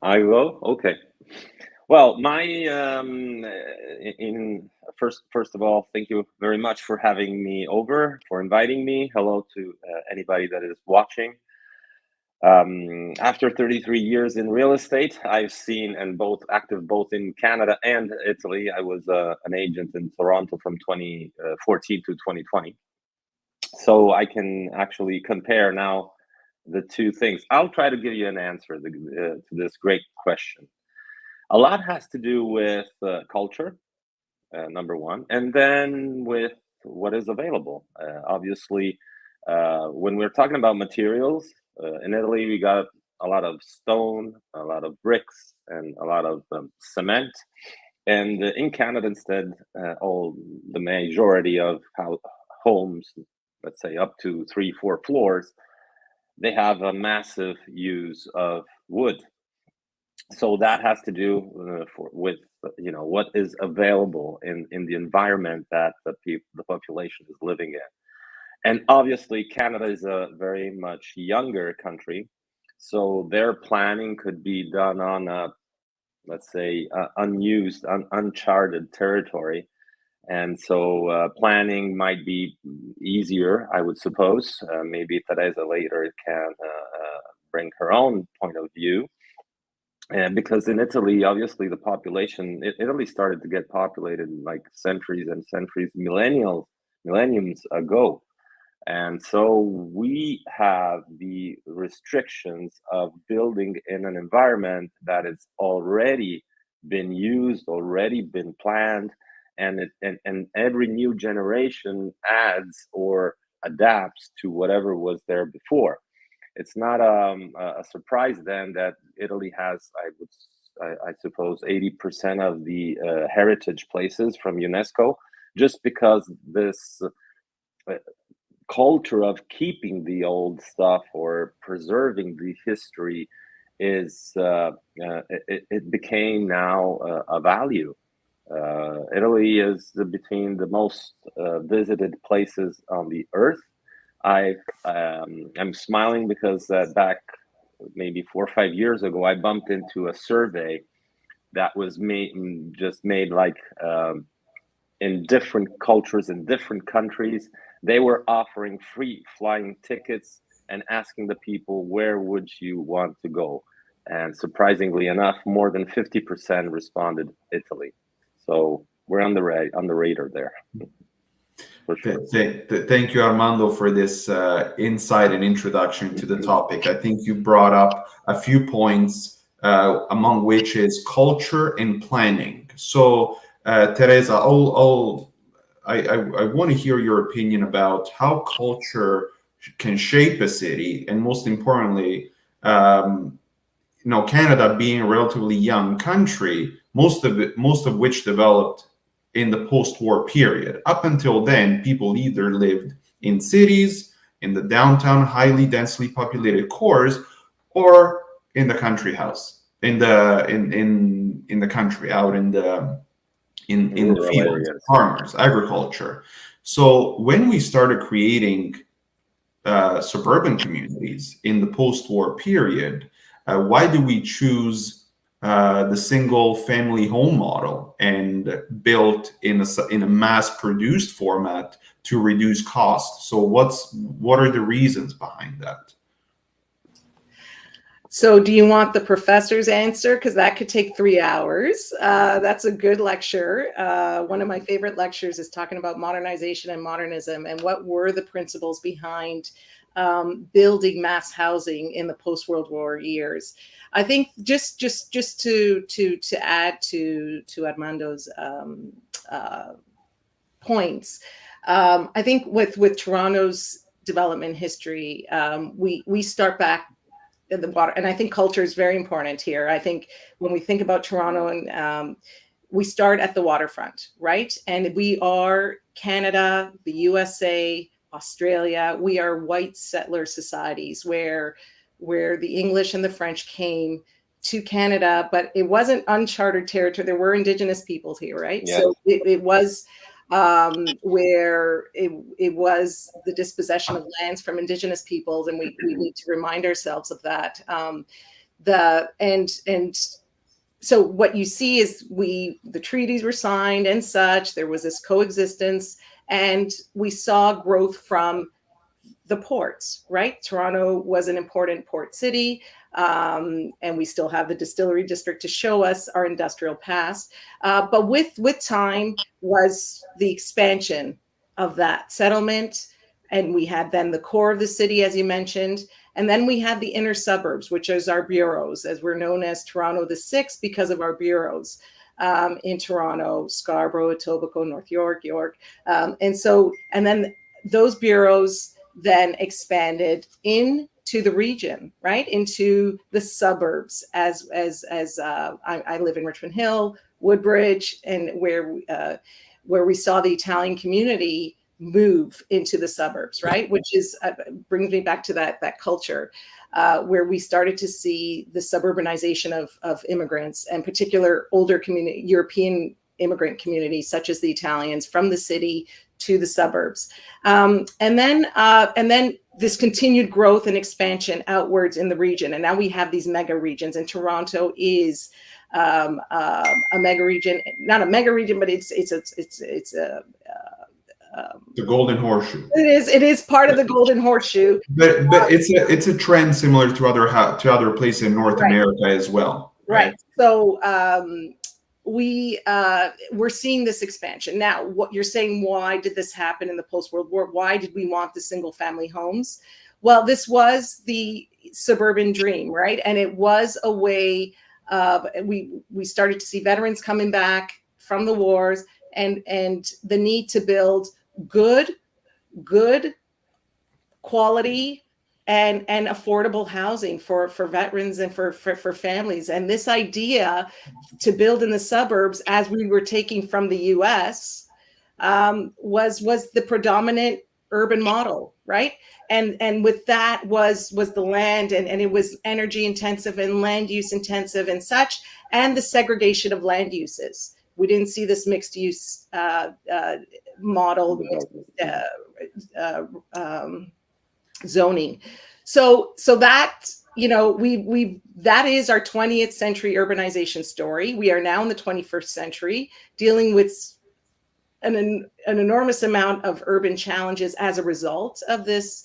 I will. Okay. Well, my in first of all, thank you very much for having me over, for inviting me. Hello to anybody that is watching. After 33 years in real estate, I've seen and both active both in Canada and Italy. I was an agent in Toronto from 2014 to 2020, so I can actually compare now the two things. I'll try to give you an answer to this great question. A lot has to do with culture, number one, and then with what is available. Obviously, when we're talking about materials, in Italy, we got a lot of stone, a lot of bricks, and a lot of cement. And in Canada, instead, all the majority of homes, let's say up to 3, 4 floors, they have a massive use of wood. So that has to do with what is available in the environment that the population is living in. And obviously, Canada is a very much younger country, so their planning could be done on a, let's say, unused, uncharted territory. And so planning might be easier, I would suppose. Maybe Teresa later can bring her own point of view. And because in Italy, obviously, the population, Italy started to get populated like centuries and centuries, millenniums ago. And so we have the restrictions of building in an environment that is already been used, already been planned, and every new generation adds or adapts to whatever was there before. It's not a surprise then that Italy has, I suppose, 80% of the heritage places from UNESCO, just because this culture of keeping the old stuff or preserving the history is it became now a value. Italy is between the most visited places on the earth. I'm smiling because back maybe 4 or 5 years ago, I bumped into a survey that was made like in different cultures in different countries. They were offering free flying tickets and asking the people, where would you want to go? And surprisingly enough, more than 50% responded Italy. So we're on the radar there. For sure. Thank you, Armando, for this insight and introduction to the topic. I think you brought up a few points, among which is culture and planning. So, Teresa, I want to hear your opinion about how culture can shape a city, and most importantly, Canada being a relatively young country, most of which developed in the post-war period. Up until then, people either lived in cities, in the downtown, highly densely populated cores, or in the country house, in the country, out in the fields, areas. Farmers, agriculture. So when we started creating suburban communities in the post-war period, why do we choose the single family home model and built in a mass-produced format to reduce cost? So what are the reasons behind that? So do you want the professor's answer? Because that could take 3 hours. That's a good lecture. One of my favorite lectures is talking about modernization and modernism and what were the principles behind building mass housing in the post-World War years. I think just to add to Armando's points, I think with Toronto's development history, we start back in the water, and I think culture is very important here. I think when we think about Toronto, and we start at the waterfront, right? And we are Canada, the USA, Australia. We are white settler societies where the English and the French came to Canada, but it wasn't uncharted territory. There were Indigenous peoples here, right? Yeah. So it was where it was the dispossession of lands from Indigenous peoples, and we need to remind ourselves of that. So what you see is the treaties were signed and such. There was this coexistence, and we saw growth from the ports, right? Toronto was an important port city, and we still have the distillery district to show us our industrial past. But with time was the expansion of that settlement, and we had then the core of the city, as you mentioned, and then we had the inner suburbs, which is our bureaus, as we're known as Toronto the Six because of our bureaus in Toronto, Scarborough, Etobicoke, North York, York, and then those bureaus then expanded into the region, right, into the suburbs. As I live in Richmond Hill, Woodbridge, and where we saw the Italian community move into the suburbs, right, which is brings me back to that culture where we started to see the suburbanization of immigrants, and particular older European immigrant communities such as the Italians from the city to the suburbs, and then this continued growth and expansion outwards in the region. And now we have these mega regions, and Toronto is a mega region, not a mega region, but it's a the Golden Horseshoe. It is part of the Golden Horseshoe, but it's a trend similar to other places in North America as well. Right. So we're seeing this expansion now. What you're saying, why did this happen in the post-World War? Why did we want the single-family homes? Well, this was the suburban dream, right? And it was a way of we started to see veterans coming back from the wars, and the need to build good quality and affordable housing for veterans and for families. And this idea to build in the suburbs, as we were taking from the US, was the predominant urban model, right? And with that was the land, and it was energy intensive and land use intensive and such, and the segregation of land uses. We didn't see this mixed use model, zoning. So that, that is our 20th century urbanization story. We are now in the 21st century dealing with an enormous amount of urban challenges as a result of this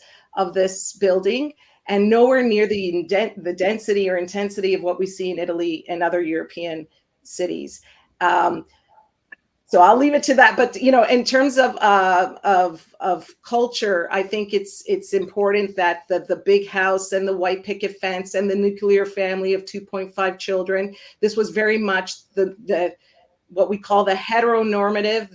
building, and nowhere near the density or intensity of what we see in Italy and other European cities. So I'll leave it to that. But in terms of culture, I think it's important that the big house and the white picket fence and the nuclear family of 2.5 children. This was very much the what we call the heteronormative,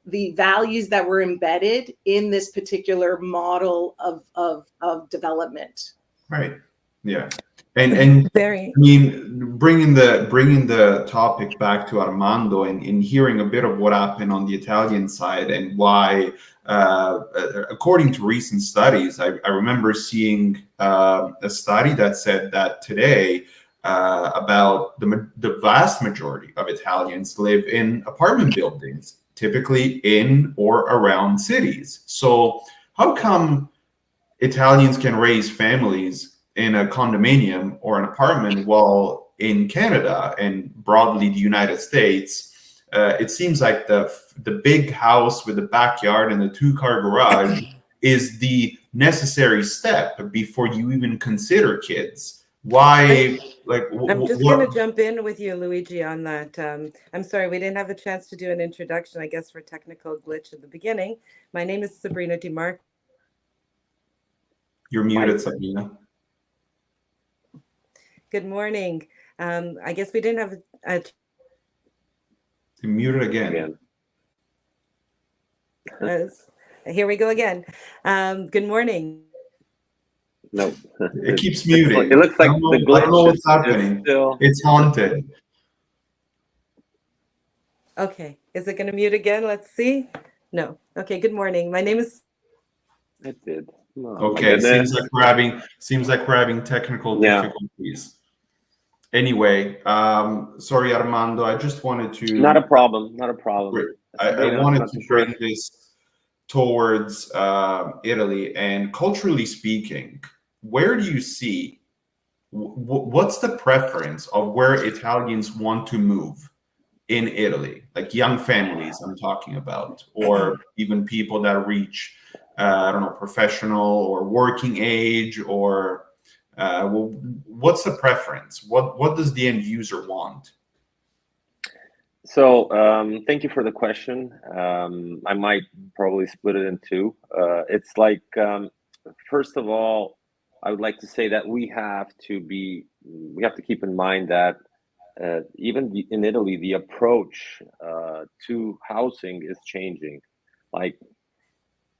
the values that were embedded in this particular model of development. Right. Yeah. And Very. I mean, bringing the topic back to Armando and hearing a bit of what happened on the Italian side, and why, according to recent studies, I remember seeing a study that said that today about the vast majority of Italians live in apartment buildings, typically in or around cities. So how come Italians can raise families in a condominium or an apartment, while in Canada and broadly the United States, it seems like the big house with the backyard and the 2-car garage is the necessary step before you even consider kids? Why? I'm just going to jump in with you, Luigi, on that. I'm sorry, we didn't have a chance to do an introduction, I guess, for technical glitch at the beginning. My name is Sabrina DeMarco. You're muted, Sabrina. Good morning. I guess we didn't have You're muted again. Here we go again. Good morning. No, it keeps muting. It looks like the glitch. I don't know what's happening. It's haunted. Okay, is it going to mute again? Let's see. No. Okay. Good morning. My name is. It did. Oh, okay, seems like we're having technical difficulties. Anyway, sorry, Armando. I just wanted to. Not a problem. I wanted to bring this towards Italy, and culturally speaking, where do you see what's the preference of where Italians want to move in Italy? Like young families, I'm talking about, or even people that reach, I don't know, professional or working age, or what's the preference? What does the end user want? So thank you for the question. I might probably split it in two. It's like, first of all, I would like to say that we have to keep in mind that even in Italy, the approach to housing is changing. Like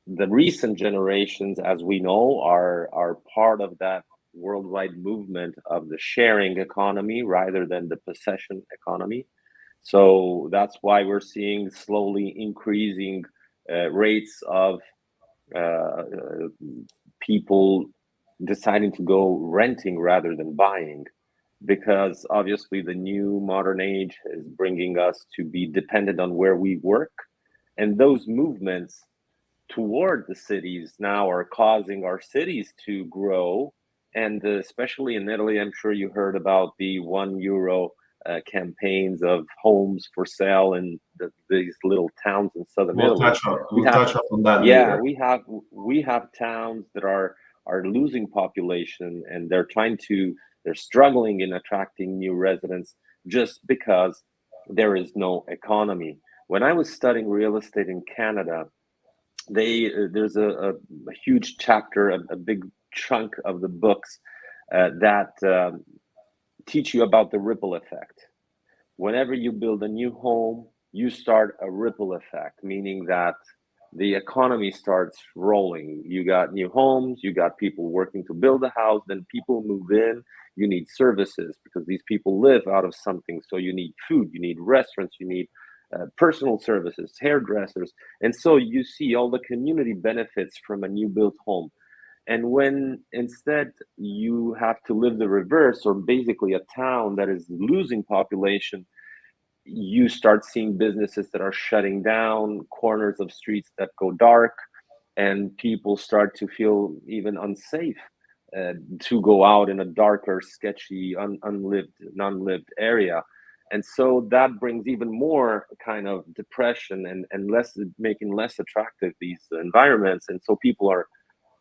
the recent generations, as we know, are part of that worldwide movement of the sharing economy rather than the possession economy. So that's why we're seeing slowly increasing rates of uh, people deciding to go renting rather than buying, because obviously the new modern age is bringing us to be dependent on where we work. And those movements toward the cities now are causing our cities to grow. And especially in Italy, I'm sure you heard about the €1 campaigns of homes for sale in these little towns in southern Italy. We'll touch on that Yeah, later. we have towns that are losing population, and they're struggling in attracting new residents just because there is no economy. When I was studying real estate in Canada, there's a huge chapter, a big chunk of the books that teach you about the ripple effect. Whenever you build a new home, you start a ripple effect, meaning that the economy starts rolling. You got new homes, you got people working to build a house, then people move in. You need services because these people live out of something. So you need food, you need restaurants, you need personal services, hairdressers. And so you see all the community benefits from a new built home. And when instead you have to live the reverse, or basically a town that is losing population, you start seeing businesses that are shutting down, corners of streets that go dark, and people start to feel even unsafe to go out in a darker, sketchy, non-lived area. And so that brings even more kind of depression and less, making less attractive these environments. And so people are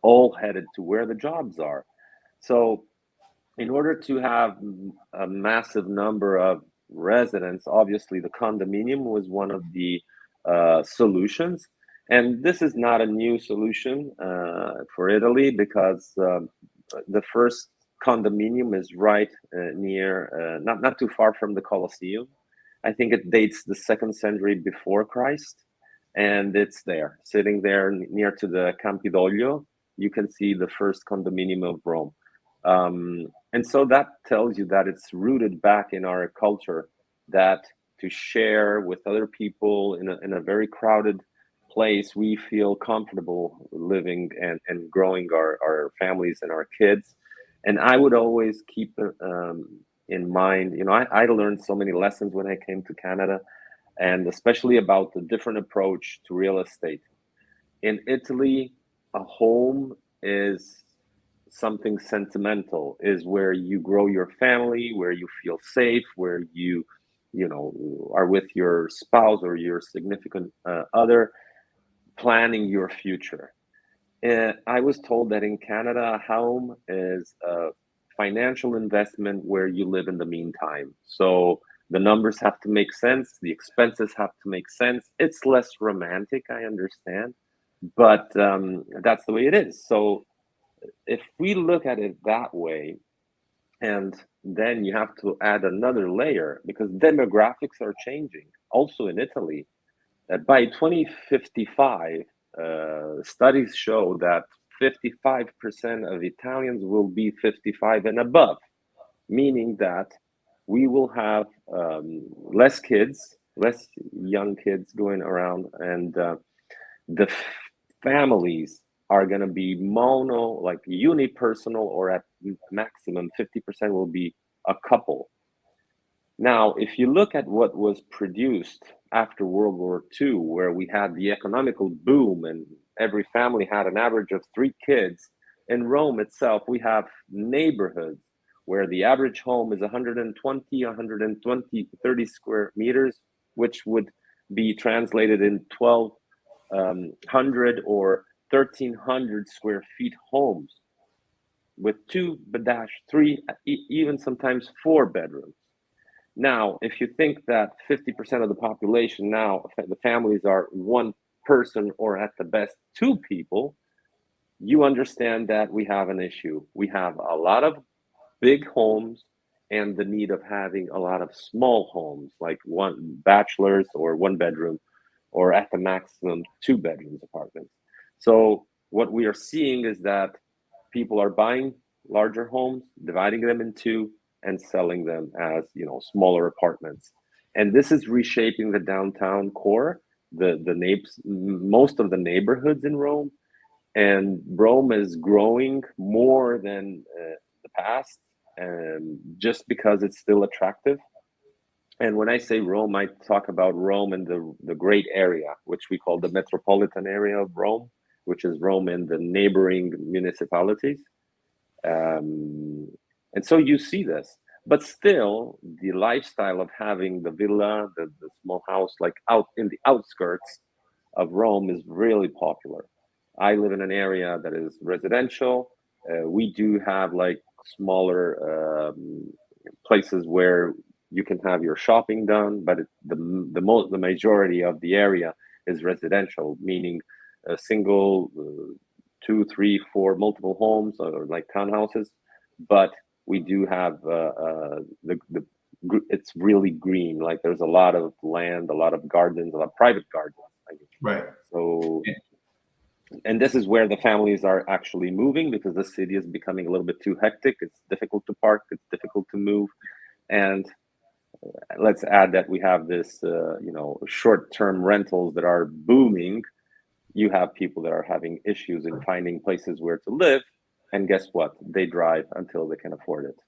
all headed to where the jobs are. So in order to have a massive number of residents, obviously the condominium was one of the solutions. And this is not a new solution for Italy, because the first condominium is right near, not too far from the Colosseum. I think it dates the 2nd century before Christ, and it's there, sitting there near to the Campidoglio. You can see the first condominium of Rome. And so that tells you that it's rooted back in our culture, that to share with other people in a very crowded place, we feel comfortable living and growing our families and our kids. And I would always keep in mind, I learned so many lessons when I came to Canada, and especially about the different approach to real estate. In Italy, a home is something sentimental, is where you grow your family, where you feel safe, where you are with your spouse or your significant other, planning your future. And I was told that in Canada, a home is a financial investment where you live in the meantime. So the numbers have to make sense, the expenses have to make sense. It's less romantic, I understand, but that's the way it is. So if we look at it that way, and then you have to add another layer, because demographics are changing also in Italy. By 2055, studies show that 55% of Italians will be 55 and above, meaning that we will have less kids, less young kids going around, and the families are going to be like unipersonal, or at maximum 50% will be a couple. Now, if you look at what was produced after World War II, where we had the economical boom and every family had an average of 3 kids, in Rome itself, we have neighborhoods where the average home is 120, 30 square meters, which would be translated in 1,200 or 1,300 square feet homes with 2-3, even sometimes 4 bedrooms. Now, if you think that 50% of the population now, the families are 1 person or at the best 2 people, you understand that we have an issue. We have a lot of big homes and the need of having a lot of small homes, like 1 bachelors or 1 bedroom, or at the maximum 2 bedrooms apartments. So what we are seeing is that people are buying larger homes, dividing them in 2, and selling them as, smaller apartments. And this is reshaping the downtown core, most of the neighborhoods in Rome. And Rome is growing more than the past, just because it's still attractive. And when I say Rome, I talk about Rome and the great area, which we call the metropolitan area of Rome, which is Rome and the neighboring municipalities. And so you see this, but still the lifestyle of having the villa, the small house, like out in the outskirts of Rome, is really popular. I live in an area that is residential. We do have like smaller places where you can have your shopping done, but the majority of the area is residential, meaning a single, 2, 3, 4 multiple homes, or like townhouses. But we do have it's really green. Like there's a lot of land, a lot of gardens, a lot of private gardens. Right. So, and this is where the families are actually moving, because the city is becoming a little bit too hectic. It's difficult to park. It's difficult to move. And let's add that we have this, short-term rentals that are booming. You have people that are having issues in finding places where to live. And guess what? They drive until they can afford it.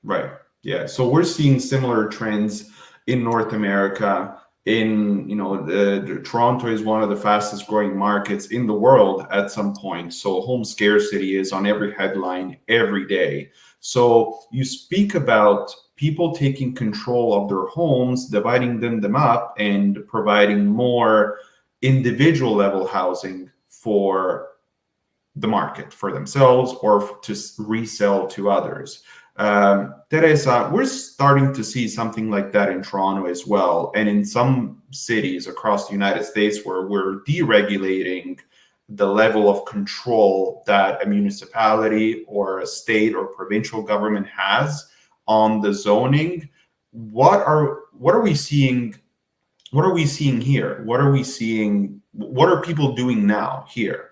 Right. Yeah. So we're seeing similar trends in North America. Toronto is one of the fastest growing markets in the world at some point. So home scarcity is on every headline every day. So you speak about people taking control of their homes, dividing them up, and providing more individual level housing for the market, for themselves, or to resell to others. Teresa, we're starting to see something like that in Toronto as well, and in some cities across the United States, where we're deregulating the level of control that a municipality or a state or provincial government has on the zoning. What are we seeing? What are we seeing here? What are people doing now here?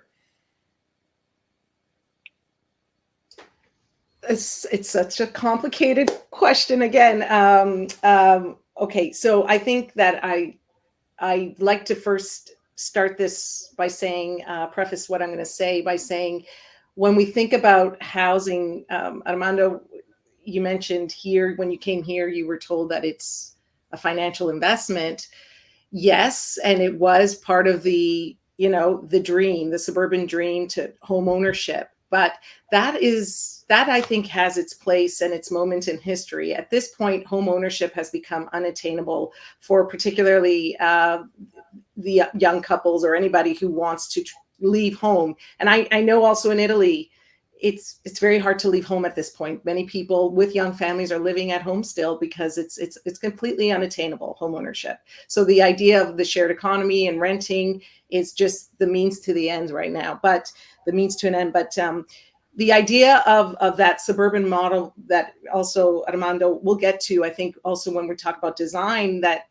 It's such a complicated question again. Okay, so I think that I like to first start this by saying, preface what I'm going to say by saying, when we think about housing, Armando, you mentioned here, when you came here, you were told that it's a financial investment. Yes, and it was part of the dream, the suburban dream to home ownership. But that I think has its place and its moment in history. At this point, home ownership has become unattainable for particularly the young couples or anybody who wants to leave home. And I know also in Italy, it's very hard to leave home at this point. Many people with young families are living at home still because it's completely unattainable, home ownership. So the idea of the shared economy and renting is just the means to the end right now, but the means to an end. But the idea of that suburban model that also Armando will get to, I think also when we talk about design, that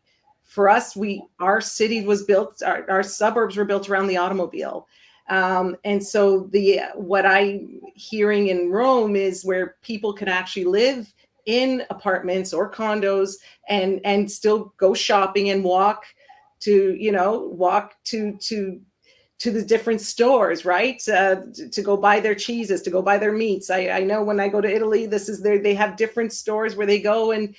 for us, our city was built, our suburbs were built around the automobile. And so what I'm hearing in Rome is where people can actually live in apartments or condos and still go shopping and walk to the different stores, right? To go buy their cheeses, to go buy their meats. I know when I go to Italy, they have different stores where they go and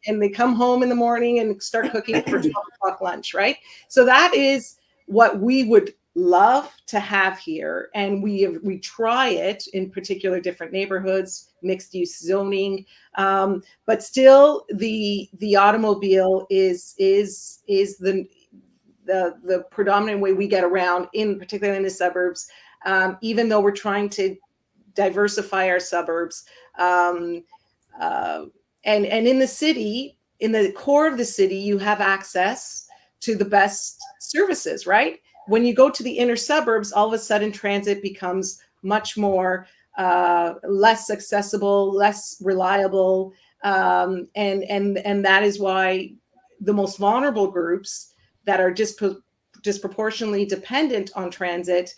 they come home in the morning and start cooking for 12 o'clock lunch, right? So that is what we would love to have here, and we try it in particular different neighborhoods, mixed use zoning, but still the automobile is the predominant way we get around, in particular in the suburbs, even though we're trying to diversify our suburbs. And in the city, in the core of the city, you have access to the best services, right? When you go to the inner suburbs, all of a sudden transit becomes much more less accessible, less reliable, and that is why the most vulnerable groups that are disproportionately dependent on transit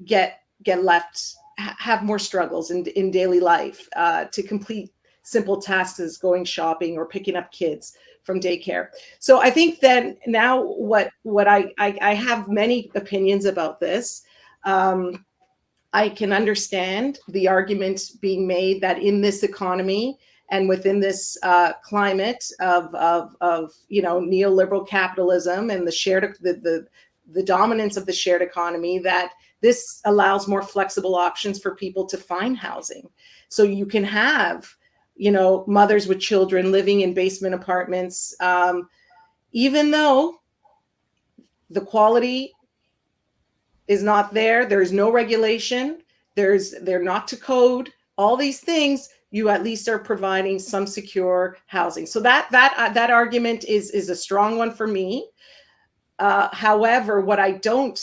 get left, have more struggles in daily life to complete simple tasks as going shopping or picking up kids from daycare. So I think that now what I have many opinions about this. I can understand the argument being made that in this economy and within this climate of neoliberal capitalism and the dominance of the shared economy, that this allows more flexible options for people to find housing. So you can have, mothers with children living in basement apartments, even though the quality is not there. There's no regulation. They're not to code. All these things, you at least are providing some secure housing. So that argument is a strong one for me. However, what I don't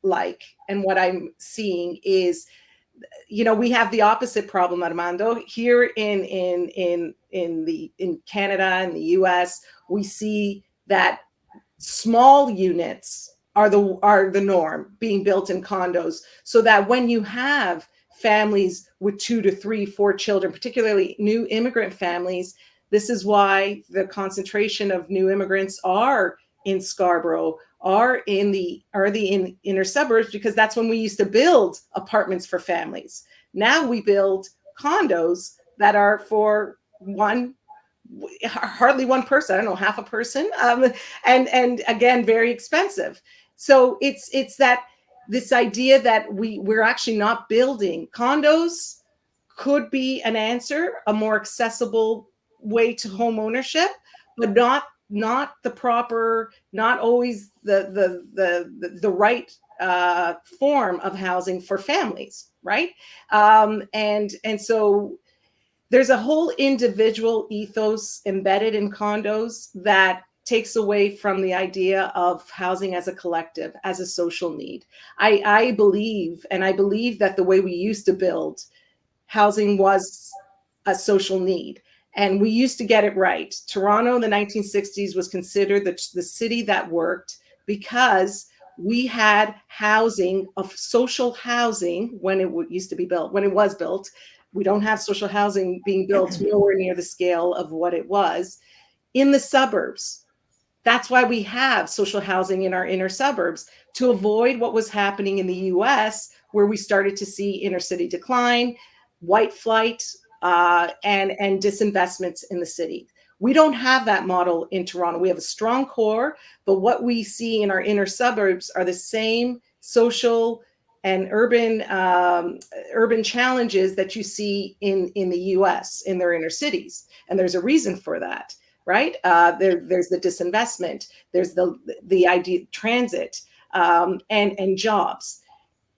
like and what I'm seeing is, we have the opposite problem, Armando. Here in Canada and the US, we see that small units are the norm, being built in condos, so that when you have families with 2 to 3, 4 children, particularly new immigrant families, this is why the concentration of new immigrants are in Scarborough, are in the inner suburbs, because that's when we used to build apartments for families. Now we build condos that are for hardly one person, I don't know, half a person, and again, very expensive. So it's that this idea that we're actually not building condos could be an answer, a more accessible way to home ownership, but not the proper, not always the right form of housing for families, right? And so there's a whole individual ethos embedded in condos that takes away from the idea of housing as a collective, as a social need. I believe that the way we used to build housing was a social need, and we used to get it right. Toronto in the 1960s was considered the city that worked because we had housing, of social housing, when it used to be built, when it was built. We don't have social housing being built nowhere near the scale of what it was in the suburbs. That's why we have social housing in our inner suburbs, to avoid what was happening in the US, where we started to see inner city decline, white flight, and disinvestments in the city. We don't have that model in Toronto. We have a strong core, but what we see in our inner suburbs are the same social and urban challenges that you see in the US, in their inner cities. And there's a reason for that, right? There's the disinvestment, there's the idea of transit, and jobs.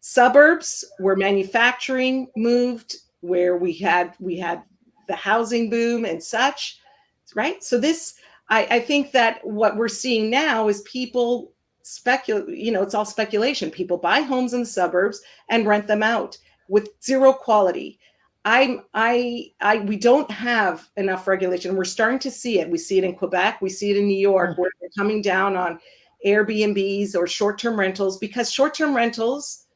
Suburbs where manufacturing moved, where we had the housing boom and such, right? So I think that what we're seeing now is people speculate, it's all speculation. People buy homes in the suburbs and rent them out with zero quality. We don't have enough regulation. We're starting to see it. We see it in Quebec. We see it in New York, where they're coming down on Airbnbs or short-term rentals, because short-term rentals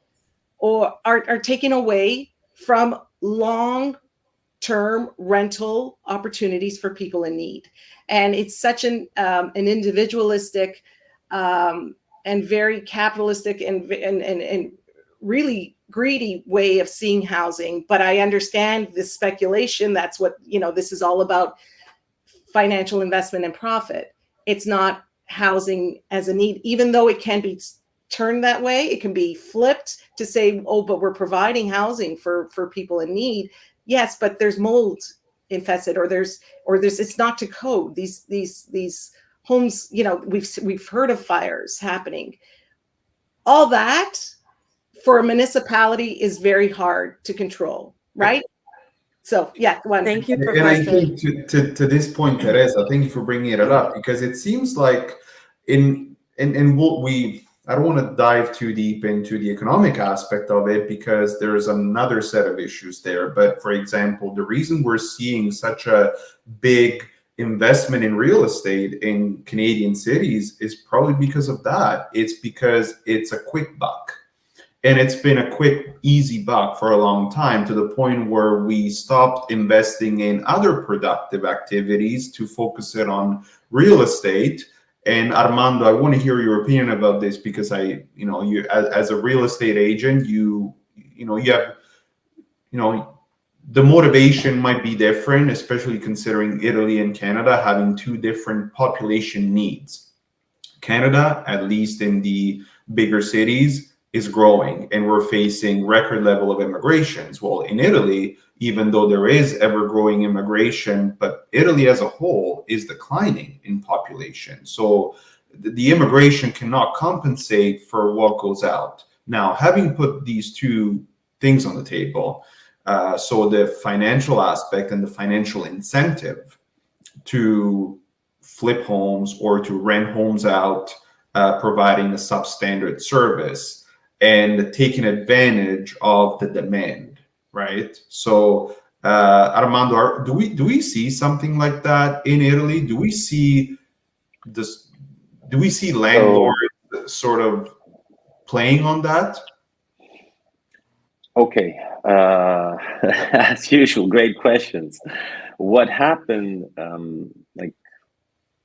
are taken away from long-term rental opportunities for people in need. And it's such an individualistic and very capitalistic and really greedy way of seeing housing. But I understand this speculation. That's what, this is all about, financial investment and profit. It's not housing as a need, even though it can be turned that way. It can be flipped to say, oh, but we're providing housing for people in need. Yes, but there's mold infested, or there's it's not to code. These homes, you know, we've heard of fires happening. All that for a municipality is very hard to control, right? So yeah, Thank you, And I Professor. think to this point, Teresa, thank you for bringing it up, because it seems like in what I don't want to dive too deep into the economic aspect of it, because there's another set of issues there. But for example, the reason we're seeing such a big investment in real estate in Canadian cities is probably because of that. It's because it's a quick buck. And it's been a quick, easy buck for a long time, to the point where we stopped investing in other productive activities to focus it on real estate. And Armando, I want to hear your opinion about this, because you as a real estate agent, you have, the motivation might be different, especially considering Italy and Canada having two different population needs. Canada, at least in the bigger cities, is growing, and we're facing record level of immigrations. Well, in Italy, even though there is ever growing immigration, but Italy as a whole is declining in population. So the immigration cannot compensate for what goes out. Now, having put these two things on the table, so the financial aspect and the financial incentive to flip homes or to rent homes out, providing a substandard service and taking advantage of the demand, right? So, Armando, do we see something like that in Italy? Do we see this? Do we see landlords sort of playing on that? Okay, as usual, great questions. What happened, like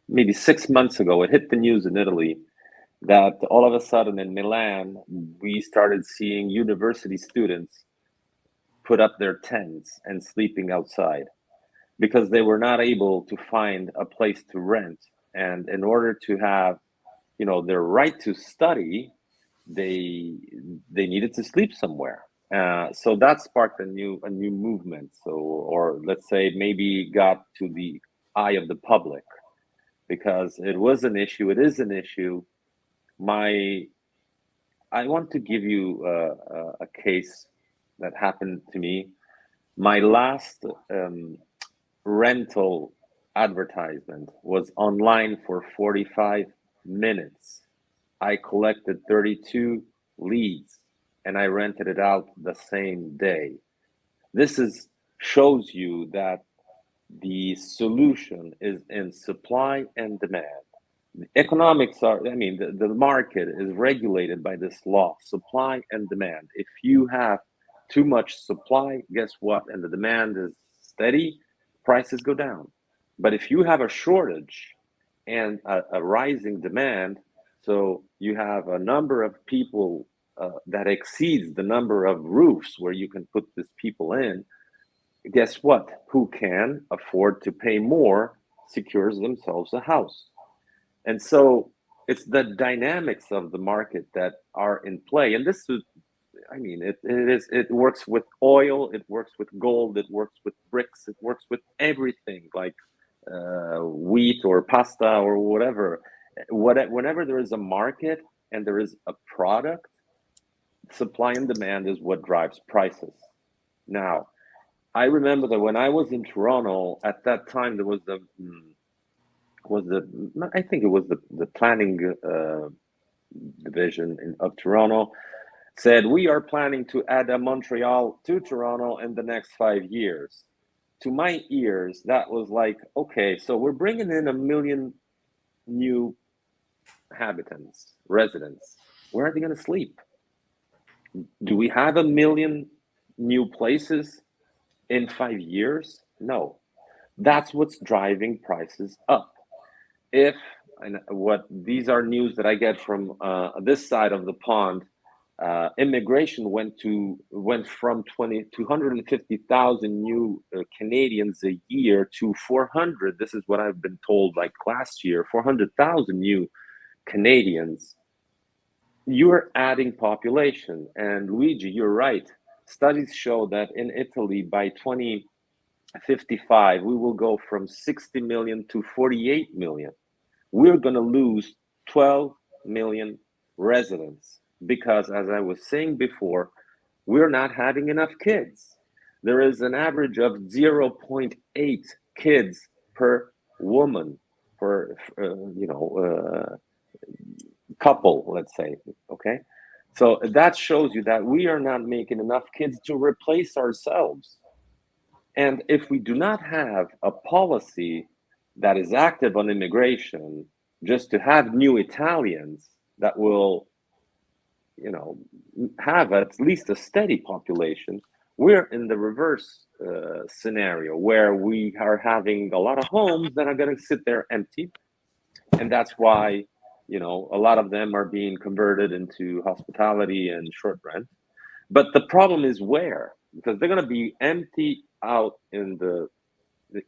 maybe 6 months ago, it hit the news in Italy that all of a sudden in Milan, we started seeing university students put up their tents and sleeping outside because they were not able to find a place to rent. And in order to have, their right to study, they needed to sleep somewhere. So that sparked a new movement. So, or let's say maybe got to the eye of the public, because it was an issue. It is an issue. I want to give you a case that happened to me. My last rental advertisement was online for 45 minutes. I collected 32 leads and I rented it out the same day. This shows you that the solution is in supply and demand. The economics are, the market is regulated by this law, supply and demand. If you have too much supply, guess what? And the demand is steady, prices go down. But if you have a shortage and a rising demand, so you have a number of people that exceeds the number of roofs where you can put these people in, guess what? Who can afford to pay more secures themselves a house. And so it's the dynamics of the market that are in play. And this is, it works with oil, it works with gold, it works with bricks, it works with everything, like wheat or pasta or whatever. Whenever there is a market and there is a product, supply and demand is what drives prices. Now, I remember that when I was in Toronto, at that time, there was I think it was the planning division of Toronto said, we are planning to add a Montreal to Toronto in the next 5 years. To my ears, that was like, okay, so we're bringing in 1 million new residents. Where are they going to sleep? Do we have 1 million new places in 5 years? No. That's what's driving prices up. These are news that I get from this side of the pond. Immigration went from 250,000 new Canadians a year to 400. This is what I've been told, like last year, 400,000 new Canadians you're adding population. And Luigi, you're right. Studies show that in Italy by 2055, we will go from 60 million to 48 million. We're going to lose 12 million residents because, as I was saying before, we're not having enough kids. There is an average of 0.8 kids per woman, per couple, let's say. Okay, so that shows you that we are not making enough kids to replace ourselves. And if we do not have a policy that is active on immigration, just to have new Italians that will, have at least a steady population, we're in the reverse scenario where we are having a lot of homes that are going to sit there empty. And that's why, a lot of them are being converted into hospitality and short rent. But the problem is where? Because they're going to be empty out in the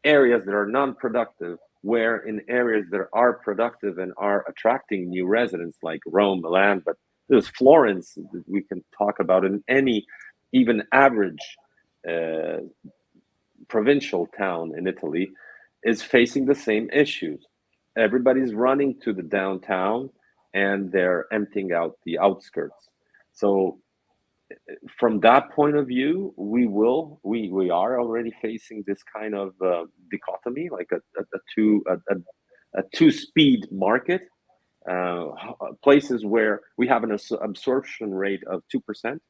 areas that are non-productive, where in areas that are productive and are attracting new residents like Rome, Milan, but there's Florence that we can talk about, in any even average provincial town in Italy is facing the same issues. Everybody's running to the downtown and they're emptying out the outskirts. So from that point of view, we are already facing this kind of dichotomy, like a two-speed market. Places where we have an absorption rate of 2%,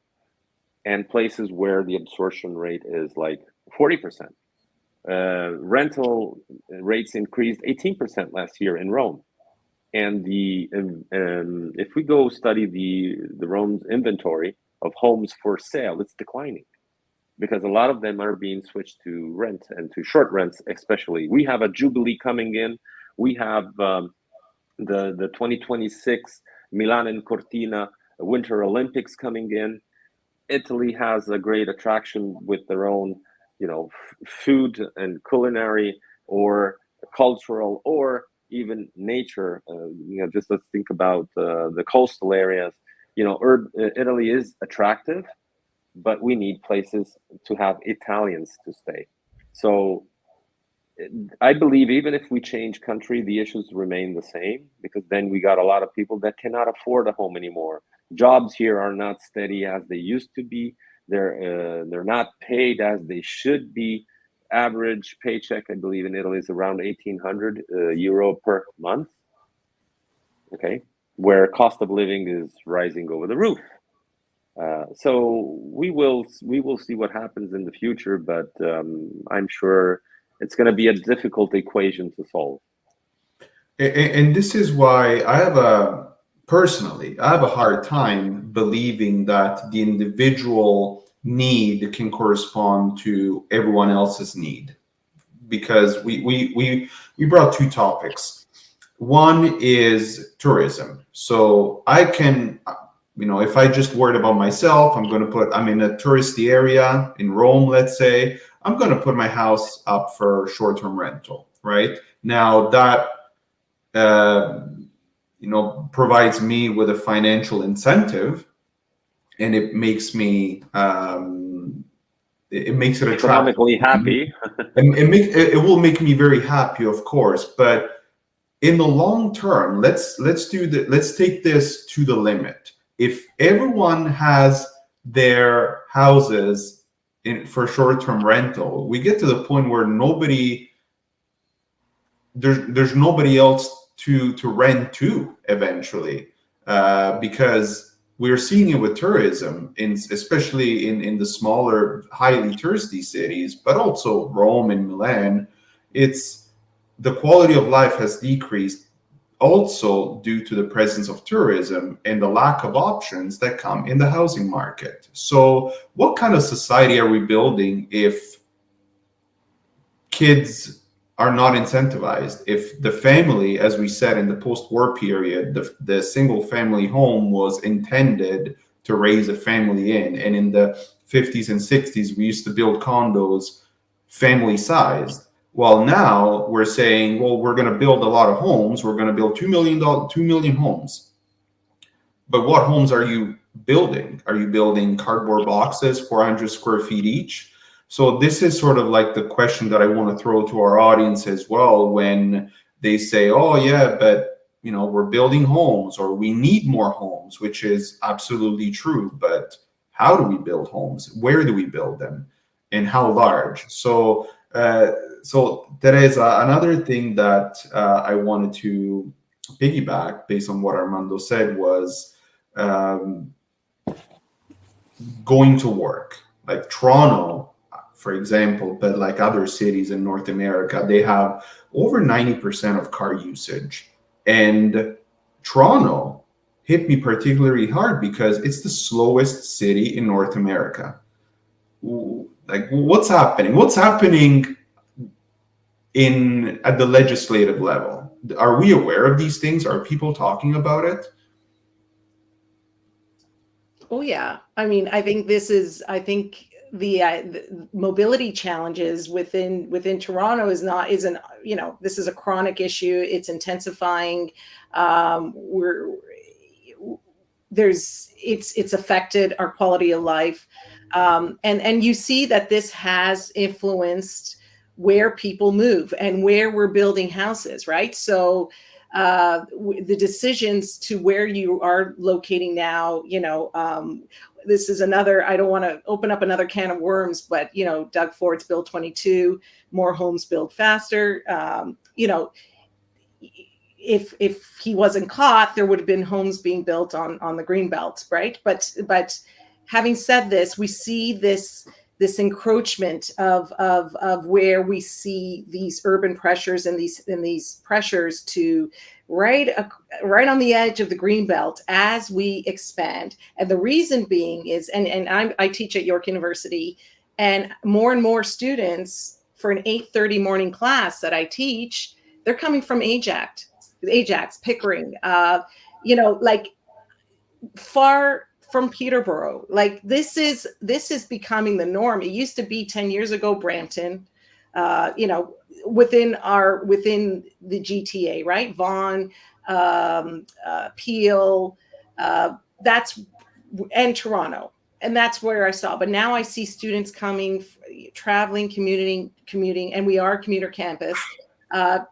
and places where the absorption rate is like 40%. Rental rates increased 18% last year in Rome. And if we go study the Rome's inventory of homes for sale, it's declining because a lot of them are being switched to rent and to short rents, especially. We have a Jubilee coming in. We have the 2026 Milan and Cortina Winter Olympics coming in. Italy has a great attraction with their own, food and culinary or cultural or even nature. Just let's think about the coastal areas. Italy is attractive, but we need places to have Italians to stay. So I believe even if we change country, the issues remain the same, because then we got a lot of people that cannot afford a home anymore. Jobs here are not steady as they used to be. They're not paid as they should be. Average paycheck, I believe, in Italy is around 1,800 euro per month. Okay, where cost of living is rising over the roof. So we will see what happens in the future, but I'm sure it's going to be a difficult equation to solve. And this is why personally, I have a hard time believing that the individual need can correspond to everyone else's need, because we brought two topics. One is tourism. So I can, if I just worried about myself, I'm in a touristy area in Rome, let's say, I'm going to put my house up for short-term rental, right? Now that, provides me with a financial incentive, and it makes me, it makes it attractive. Economically happy. It will make me very happy, of course, but in the long term, let's take this to the limit. If everyone has their houses for short-term rental, we get to the point where there's nobody else to rent to eventually, because we're seeing it with tourism, especially in the smaller, highly touristy cities, but also Rome and Milan. It's the quality of life has decreased, also due to the presence of tourism and the lack of options that come in the housing market. So what kind of society are we building if kids are not incentivized? If the family, as we said, in the post-war period, the single family home was intended to raise a family in, and in the 50s and 60s, we used to build condos family sized. Well, now we're saying, well, we're going to build a lot of homes. We're going to build 2 million homes. But what homes are you building? Are you building cardboard boxes, 400 square feet each? So this is sort of like the question that I want to throw to our audience as well, when they say, oh yeah, but we're building homes, or we need more homes, which is absolutely true. But how do we build homes? Where do we build them? And how large? So there is another thing that I wanted to piggyback based on what Armando said was going to work. Like Toronto, for example, but like other cities in North America, they have over 90% of car usage. And Toronto hit me particularly hard because it's the slowest city in North America. Like, what's happening? What's happening at the legislative level? Are we aware of these things? Are people talking about it? Oh yeah, I mean, I think the mobility challenges within Toronto isn't this is a chronic issue. It's intensifying. It's affected our quality of life, and you see that this has influenced where people move and where we're building houses, right? So the decisions to where you are locating now, this is another, I don't want to open up another can of worms, but, Doug Ford's Bill 22, more homes built faster. If he wasn't caught, there would have been homes being built on the greenbelt, right? But having said this, we see this encroachment of where we see these urban pressures and these pressures to right on the edge of the greenbelt as we expand. And the reason being is, and I teach at York University, and more students for an 8:30 morning class that I teach, they're coming from Ajax, Pickering, like far from Peterborough. Like this is becoming the norm. It used to be 10 years ago, Brampton, within the GTA, right? Vaughan, Peel, and Toronto. And that's where I saw. But now I see students coming, traveling, commuting, and we are a commuter campus,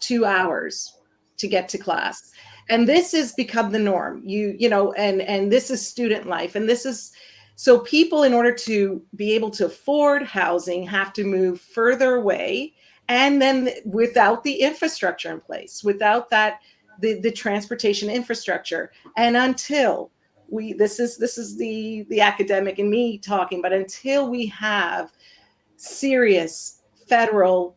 2 hours to get to class. And this has become the norm, and this is student life. And this is, so people, in order to be able to afford housing, have to move further away. And then without the infrastructure in place, without that, the transportation infrastructure. And until this is the academic in me talking, but until we have serious federal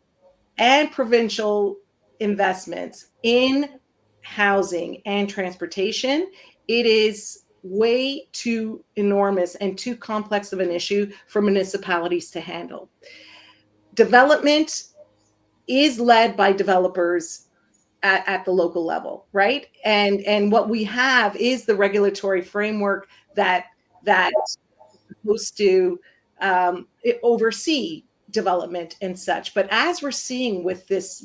and provincial investments in housing and transportation, it is way too enormous and too complex of an issue for municipalities to handle. Development is led by developers at the local level, right? And what we have is the regulatory framework that's supposed to oversee development and such. But as we're seeing with this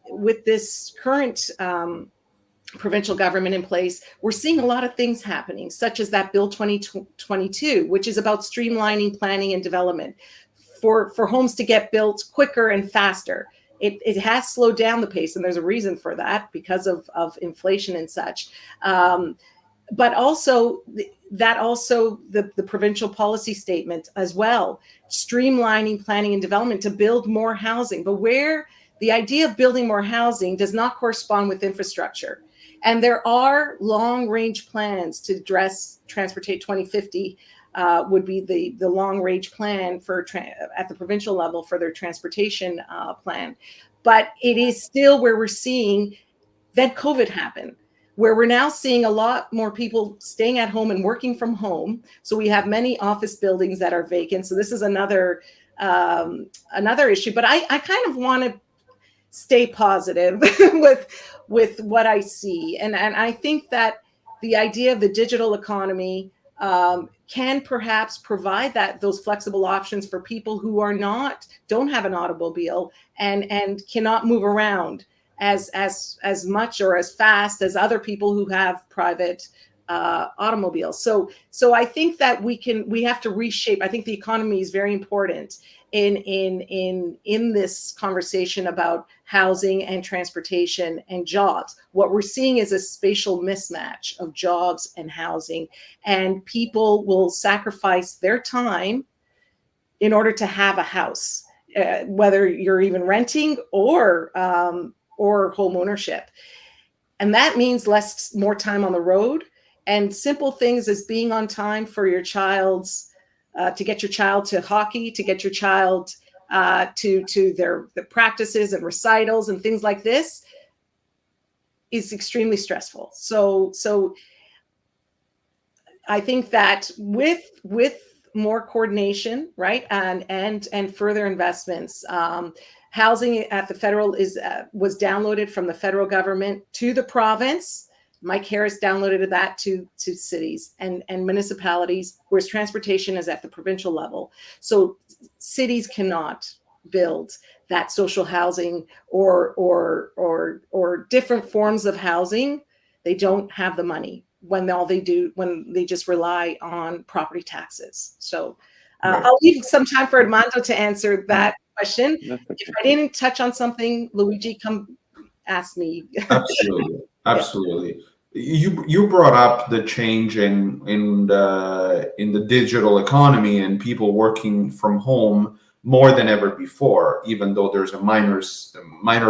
with this current provincial government in place, we're seeing a lot of things happening, such as that Bill 2022, which is about streamlining planning and development for homes to get built quicker and faster. It has slowed down the pace, and there's a reason for that because of inflation and such. But also the provincial policy statement as well, streamlining planning and development to build more housing, but where the idea of building more housing does not correspond with infrastructure. And there are long-range plans to address Transportate 2050 would be the long-range plan for at the provincial level for their transportation plan. But it is still where we're seeing that COVID happened, where we're now seeing a lot more people staying at home and working from home. So we have many office buildings that are vacant. So this is another issue. But I kind of want to stay positive with what I see. And I think that the idea of the digital economy can perhaps provide those flexible options for people who don't have an automobile and cannot move around as much or as fast as other people who have private automobiles. So I think that we have to reshape. I think the economy is very important in this conversation about housing and transportation and jobs. What we're seeing is a spatial mismatch of jobs and housing, and people will sacrifice their time in order to have a house, whether you're even renting or home ownership. And that means more time on the road, and simple things as being on time for your child's, to get your child to hockey, to get your child to their practices and recitals and things like this is extremely stressful. So I think that with more coordination, right, and further investments, housing at the federal was downloaded from the federal government to the province. Mike Harris downloaded that to cities and municipalities, whereas transportation is at the provincial level. So cities cannot build that social housing or different forms of housing. They don't have the money when they just rely on property taxes. So right. I'll leave some time for Armando to answer that question. Okay. If I didn't touch on something, Luigi, come ask me. Absolutely. You brought up the change in the digital economy and people working from home more than ever before, even though there's a minor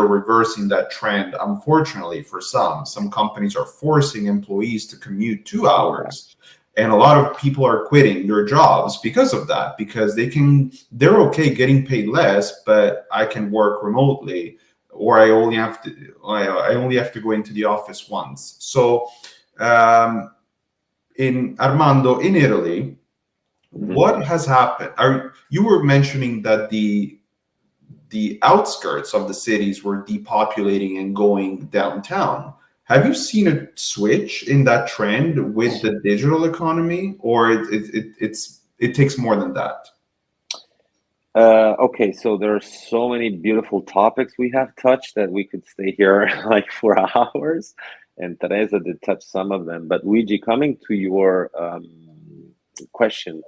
reversing that trend. Unfortunately, for some companies are forcing employees to commute 2 hours, and a lot of people are quitting their jobs because of that, because they're okay getting paid less, but I can work remotely, or I only have to go into the office once. So in Armando, in Italy, what has happened? You were mentioning that the outskirts of the cities were depopulating and going downtown. Have you seen a switch in that trend with the digital economy, or it takes more than that? Okay, so there are so many beautiful topics we have touched that we could stay here like for hours, and Teresa did touch some of them. But Luigi, coming to your question,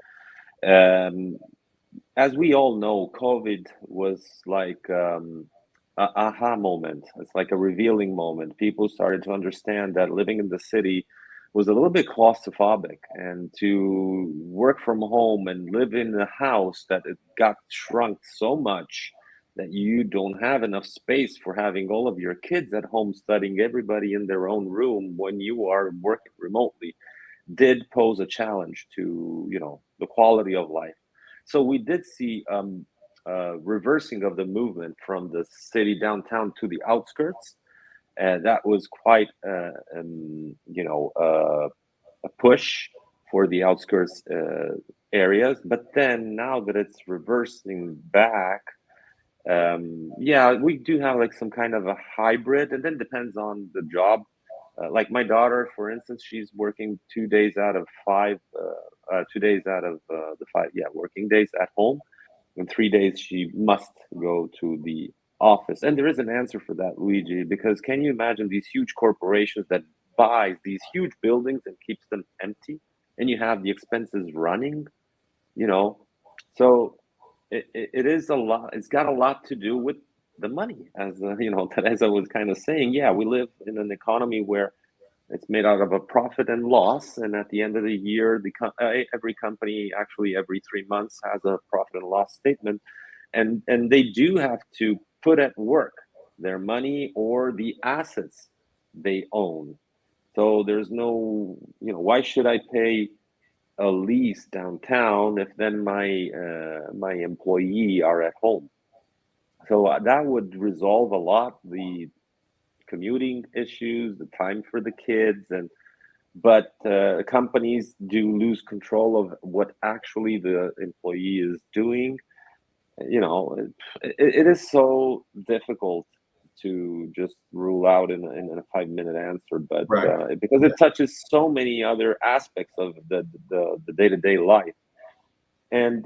as we all know, COVID was like an aha moment. It's like a revealing moment. People started to understand that living in the city was a little bit claustrophobic, and to work from home and live in a house that it got shrunk so much that you don't have enough space for having all of your kids at home studying, everybody in their own room when you are working remotely, did pose a challenge to the quality of life. So we did see reversing of the movement from the city downtown to the outskirts. That was quite, a push for the outskirts areas. But then now that it's reversing back, we do have like some kind of a hybrid, and then depends on the job. Like my daughter, for instance, she's working 2 days out of 5, 2 days out of the 5, working days at home, and 3 days she must go to the office. And there is an answer for that, Luigi, because can you imagine these huge corporations that buys these huge buildings and keeps them empty, and you have the expenses running, so it is a lot. It's got a lot to do with the money, as Teresa was kind of saying. We live in an economy where it's made out of a profit and loss, and at the end of the year, every company actually every 3 months has a profit and loss statement, and they do have to put at work their money or the assets they own. So there's no, why should I pay a lease downtown if then my employee are at home? So that would resolve a lot the commuting issues, the time for the kids, but companies do lose control of what actually the employee is doing. It is so difficult to just rule out in a 5-minute answer, but right. Because it touches so many other aspects of the day-to-day life. And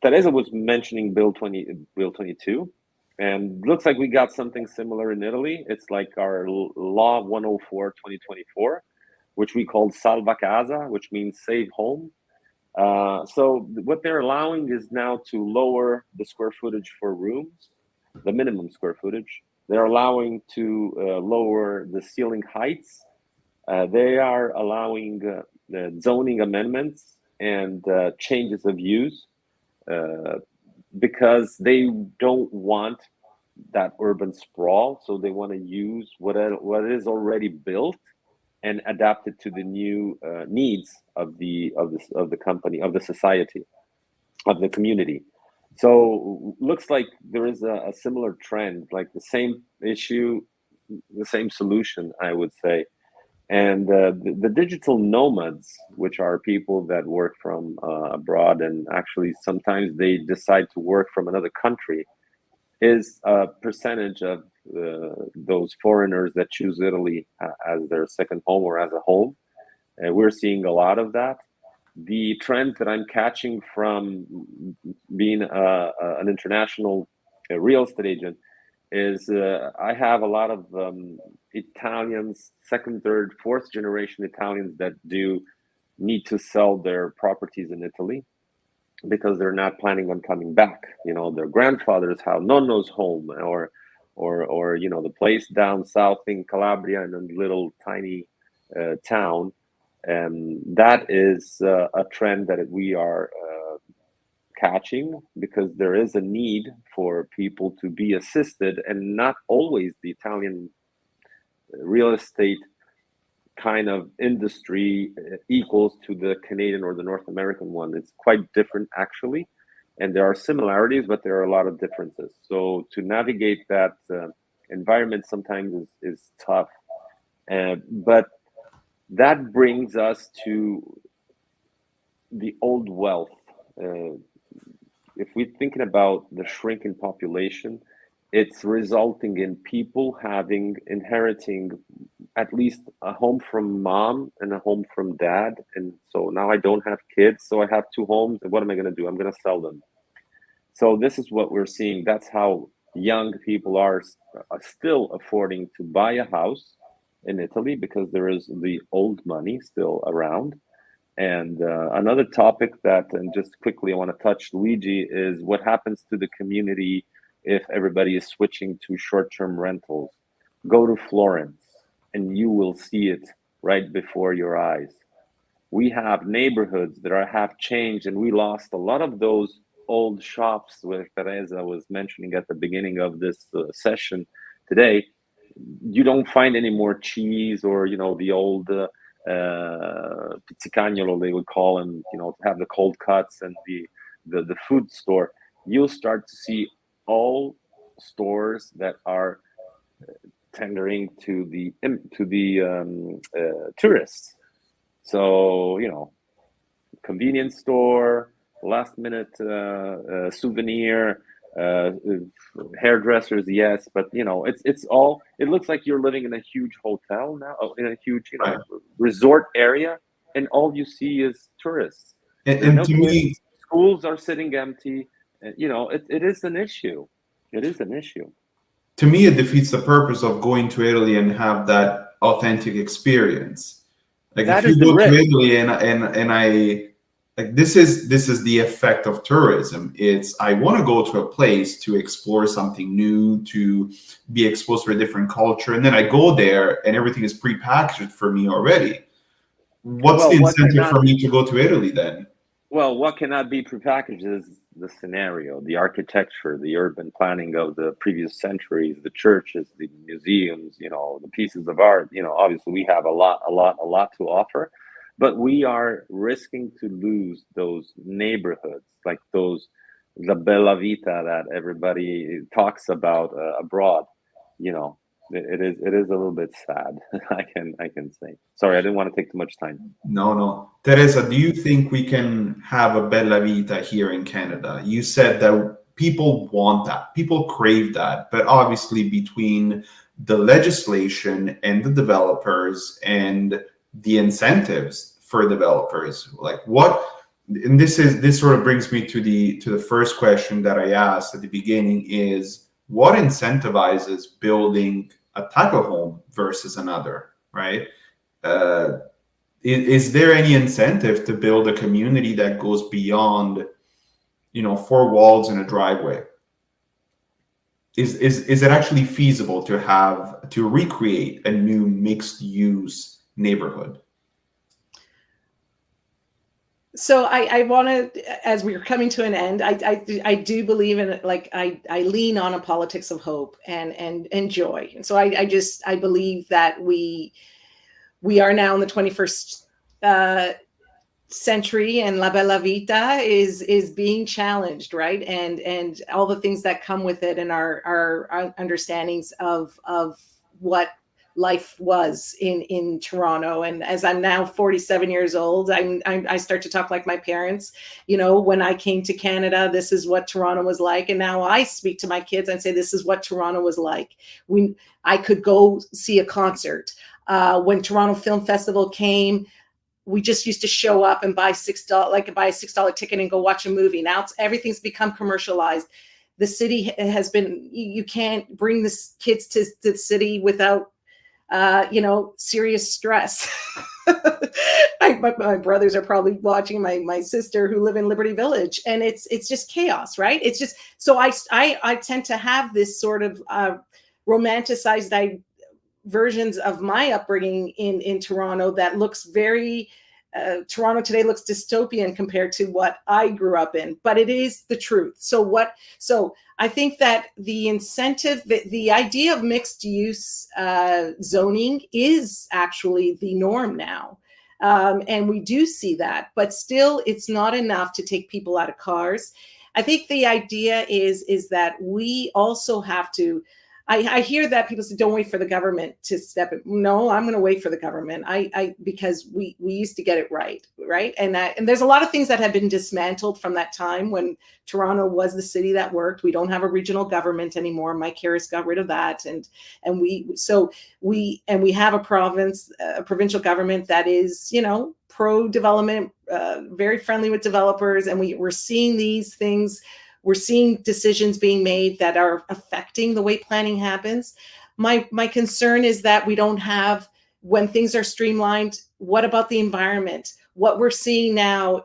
Teresa was mentioning Bill 22, and looks like we got something similar in Italy. It's like our Law 104/2024, which we called Salva Casa, which means save home. So what they're allowing is now to lower the square footage for rooms, the minimum square footage. They're allowing to lower the ceiling heights. They are allowing the zoning amendments and changes of use because they don't want that urban sprawl. So they want to use what is already built and adapt it to the new needs of the company, of the society, of the community. So looks like there is a similar trend, like the same issue, the same solution, I would say. And the digital nomads, which are people that work from abroad, and actually sometimes they decide to work from another country, is a percentage of those foreigners that choose Italy as their second home or as a home. And we're seeing a lot of that. The trend that I'm catching from being an international real estate agent is I have a lot of Italians, second, third, fourth generation Italians that do need to sell their properties in Italy because they're not planning on coming back. You know, their grandfather's house, nonno's home, or you know, the place down south in Calabria in a little tiny town. And that is a trend that we are catching, because there is a need for people to be assisted, and not always the Italian real estate kind of industry equals to the Canadian or the North American one. It's quite different, actually, and there are similarities, but there are a lot of differences. So to navigate that environment sometimes is tough, but that brings us to the old wealth. If we're thinking about the shrinking population, it's resulting in people inheriting at least a home from mom and a home from dad. And so now I don't have kids, so I have two homes. And what am I going to do? I'm going to sell them. So this is what we're seeing. That's how young people are still affording to buy a house in Italy, because there is the old money still around. And another topic that, and just quickly I want to touch, Luigi, is what happens to the community if everybody is switching to short-term rentals. Go to Florence and you will see it right before your eyes. We have neighborhoods that have changed, and we lost a lot of those old shops, where Teresa was mentioning at the beginning of this session today. You don't find any more cheese, or, you know, the old pizzicagnolo, they would call them, you know, to have the cold cuts, and the food store. You'll start to see all stores that are tendering to the tourists. So, you know, convenience store, last minute souvenir, hairdressers, yes, but you know, it's all, it looks like you're living in a huge hotel now, in a huge, you know, resort area, and all you see is tourists. And no to kids, me, schools are sitting empty. You know, it is an issue. It is an issue. To me, it defeats the purpose of going to Italy and have that authentic experience. Like, That if is you the go to risk. Italy and I, like, this is the effect of tourism. It's, I want to go to a place to explore something new, to be exposed to a different culture, and then I go there and everything is prepackaged for me already. What's the incentive for me to go to Italy then? Well, what cannot be prepackaged is the scenario, the architecture, the urban planning of the previous centuries, the churches, the museums, you know, the pieces of art. You know, obviously we have a lot to offer, but we are risking to lose those neighborhoods, like those, the bella vita that everybody talks about abroad. You know, it is a little bit sad. I can say. Sorry, I didn't want to take too much time. No. Teresa, do you think we can have a bella vita here in Canada? You said that people want that, people crave that, but obviously between the legislation and the developers and the incentives for developers, like what, and this sort of brings me to the first question that I asked at the beginning, is what incentivizes building a type of home versus another, right? is there any incentive to build a community that goes beyond, 4 walls and a driveway? Is it actually feasible to recreate a new mixed use neighborhood? So I want to, as we're coming to an end, I do believe in, like, I lean on a politics of hope and joy. And so I believe that we are now in the 21st century, and La Bella Vita is being challenged, right? And all the things that come with it, and our understandings of what life was in Toronto. And as I'm now 47 years old, I start to talk like my parents. When I came to Canada, this is what Toronto was like. And now I speak to my kids and say, this is what Toronto was like. I could go see a concert. When Toronto Film Festival came, we just used to show up and buy buy a $6 ticket and go watch a movie. Now everything's become commercialized. The city has been, you can't bring this kids to the city without serious stress. My brothers are probably watching, my sister who live in Liberty Village, and it's just chaos, right? It's just, so I tend to have this sort of romanticized versions of my upbringing in Toronto that looks very, Toronto today looks dystopian compared to what I grew up in, but it is the truth. So I think that the incentive, the idea of mixed use zoning is actually the norm now. And we do see that, but still it's not enough to take people out of cars. I think the idea is that we also have to, I hear that people say, don't wait for the government to step in. No, I'm going to wait for the government. Because we used to get it right. And there's a lot of things that have been dismantled from that time when Toronto was the city that worked. We don't have a regional government anymore. Mike Harris got rid of that, and we have a provincial government that is, pro-development, very friendly with developers, and we're seeing these things. We're seeing decisions being made that are affecting the way planning happens. My concern is that we don't have, when things are streamlined, what about the environment? What we're seeing now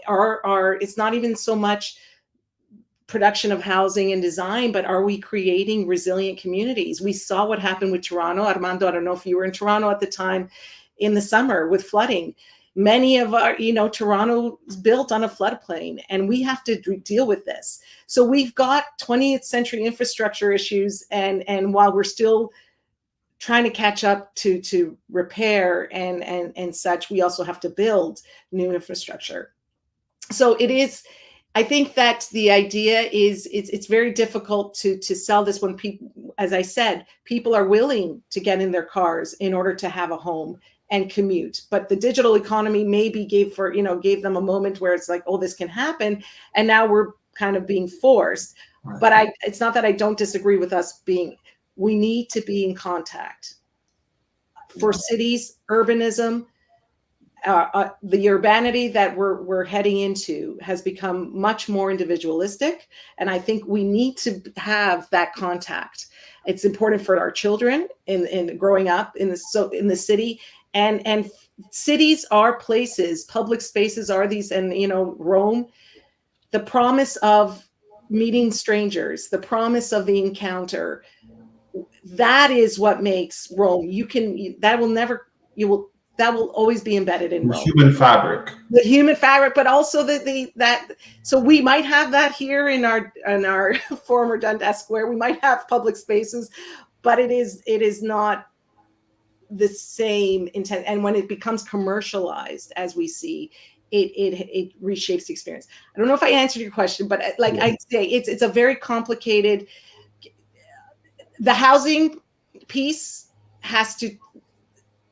it's not even so much production of housing and design, but are we creating resilient communities? We saw what happened with Toronto. Armando, I don't know if you were in Toronto at the time in the summer with flooding. Many of our, Toronto is built on a floodplain, and we have to deal with this. So we've got 20th century infrastructure issues, and while we're still trying to catch up to repair and such, we also have to build new infrastructure. So it is, I think that the idea is it's very difficult to sell this when people, as I said, people are willing to get in their cars in order to have a home and commute. But the digital economy maybe gave them a moment where it's like, oh, this can happen. And now we're kind of being forced. Right. But it's not that I don't disagree with we need to be in contact. For cities, urbanism, the urbanity that we're heading into has become much more individualistic. And I think we need to have that contact. It's important for our children in growing up in the city. And cities are places, public spaces are these, and Rome, the promise of meeting strangers, the promise of the encounter, that is what makes Rome. That will always be embedded in Rome. Human fabric. The human fabric, but also so we might have that here in our former Dundas Square. We might have public spaces, but it is not the same intent. And when it becomes commercialized, as we see, it reshapes the experience. I don't know if I answered your question, but I'd say it's a very complicated. The housing piece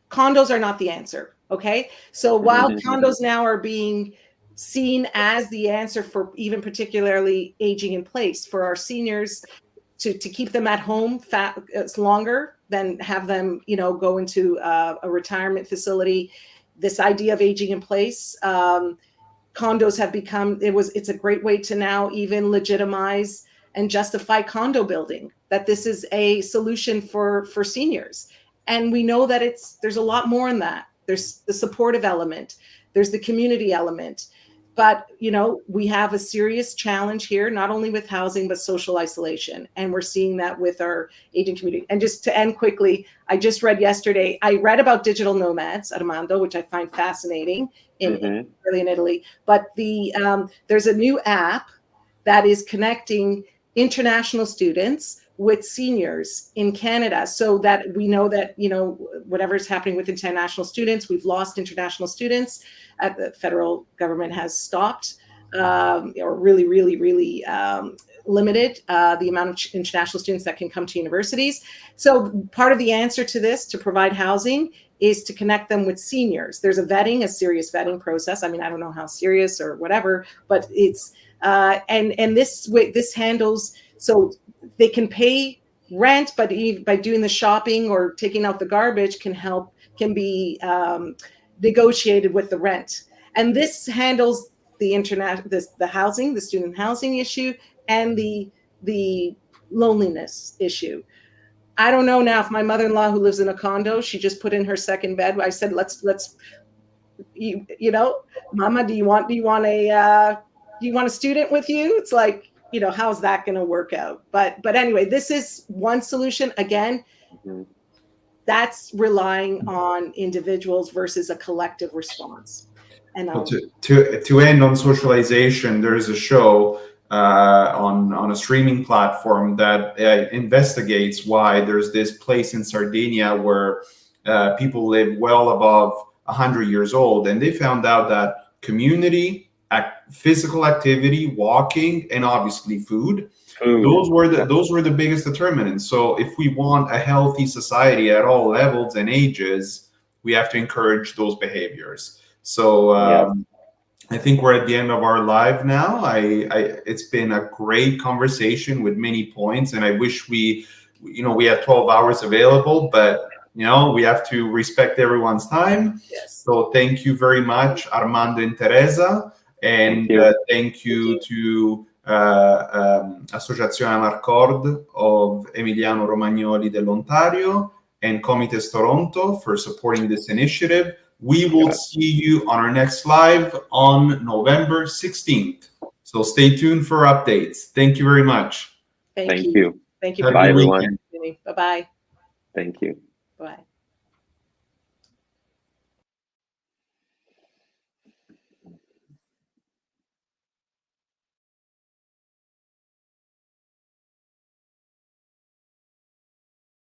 condos are not the answer. Okay. So while condos now are being seen as the answer for even particularly aging in place for our seniors to keep them at home longer than have them, go into a retirement facility. This idea of aging in place, condos have become, it's a great way to now even legitimize and justify condo building, that this is a solution for seniors. And we know that there's a lot more in that. there's the supportive element, there's the community element. But, you know, we have a serious challenge here, not only with housing, but social isolation. And we're seeing that with our aging community. And just to end quickly, I just read yesterday, I read about digital nomads, Armando, which I find fascinating in Italy. But there's a new app that is connecting international students with seniors in Canada, so that we know that, you know, whatever's happening with international students, we've lost international students. The federal government has stopped or really limited the amount of international students that can come to universities. So part of the answer to this, to provide housing, is to connect them with seniors. There's a serious vetting process. I mean, I don't know how serious or whatever, but it's and this handles, so they can pay rent, but by doing the shopping or taking out the garbage can be negotiated with the rent. And this handles the housing, the student housing issue, and the loneliness issue. I don't know now if my mother-in-law, who lives in a condo, she just put in her second bed. I said, let's you know, Mama, do you want a student with you? It's like, you know, how's that going to work out? But anyway, this is one solution. Again, that's relying on individuals versus a collective response. And to end on socialization, there is a show on a streaming platform that investigates why there's this place in Sardinia where people live well above 100 years old, and they found out that community, physical activity, walking, and obviously food. Those were the biggest determinants. So if we want a healthy society at all levels and ages, we have to encourage those behaviors. So I think we're at the end of our live now. It's been a great conversation with many points, and I wish we had 12 hours available, but you know, we have to respect everyone's time. Yes. So thank you very much, Armando and Teresa. And thank you to Associazione Marcord of Emiliano Romagnoli dell'Ontario and Comites Toronto for supporting this initiative. We will see you on our next live on November 16th. So stay tuned for updates. Thank you very much. Thank you. Thank you. Bye, everyone. Bye-bye. Thank you. Bye.